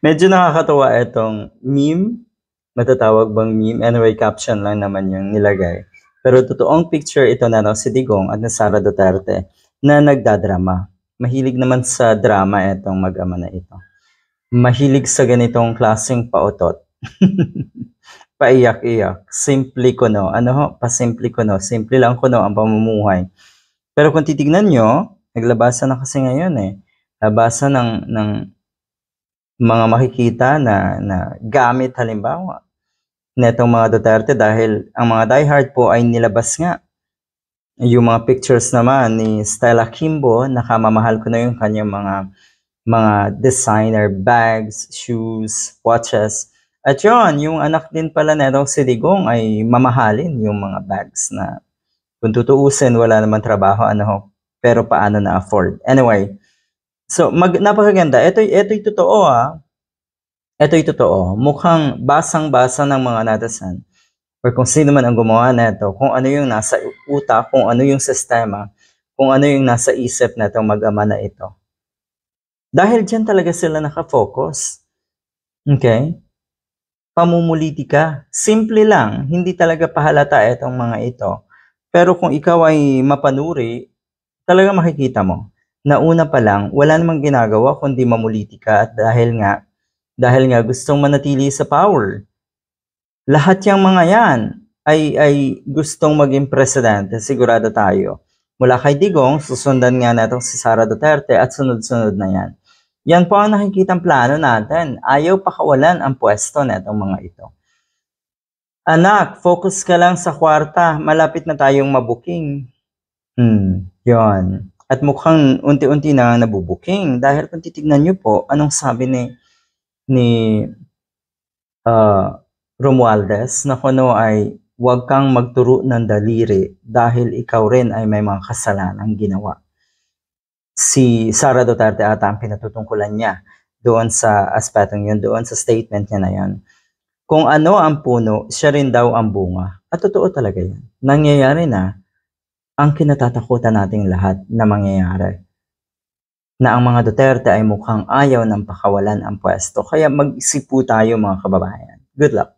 Medyo nakakatuwa itong meme, matatawag bang meme? Anyway, caption lang naman yung nilagay. Pero totoong picture ito na si Digong at ni Sara Duterte na nagdadrama. Mahilig naman sa drama itong mag-ama na ito. Mahilig sa ganitong klaseng pautot. Paiyak-iyak. Simple kuno. Ano ho? Pasimple kuno. Simple lang kuno ang pamumuhay. Pero kung titignan nyo, naglabasan na kasi ngayon eh. Labasan ng mga makikita na gamit halimbawa netong mga Duterte dahil ang mga diehard po ay nilabas nga yung mga pictures naman ni Stella Kimbo. Nakamamahal ko na yung kanyang mga designer bags, shoes, watches. At yun, yung anak din pala netong si Digong ay mamahalin yung mga bags na kung tutuusin wala naman trabaho pero paano na afford. Anyway, so napakaganda. Ito'y totoo Ito'y totoo. Mukhang basang-basa ng mga netizen or kung sino man ang gumawa nito, kung ano yung nasa utak, kung ano yung sistema, kung ano yung nasa isip netong mag-ama na ito. Dahil dyan talaga sila nakafocus. Okay? Pamumulitika. Simple lang. Hindi talaga pahalata itong mga ito. Pero kung ikaw ay mapanuri, talaga makikita mo. Nauna pa lang, wala namang ginagawa kundi mamulitika at dahil nga gustong manatili sa power. Lahat yung mga yan ay gustong maging presidente, sigurado tayo. Mula kay Digong, susundan nga natong si Sara Duterte at sunod-sunod na yan. Yan po ang nakikitang plano natin. Ayaw pakawalan ang pwesto netong mga ito. Anak, focus ka lang sa kwarta. Malapit na tayong mabuking. Yon. At mukhang unti-unti na nabubuking. Dahil kung titignan nyo po, anong sabi ni Romualdez na kuno ay huwag kang magturo ng daliri dahil ikaw rin ay may mga kasalanang ginawa. Si Sara Duterte ata ang pinatutungkulan niya doon sa aspetong yun, doon sa statement niya na yun. Kung ano ang puno, siya rin daw ang bunga. At totoo talaga yan. Nangyayari na ang kinatatakutan nating lahat na mangyayari. Na ang mga Duterte ay mukhang ayaw ng pakawalan ang pwesto. Kaya mag-isip po tayo mga kababayan. Good luck.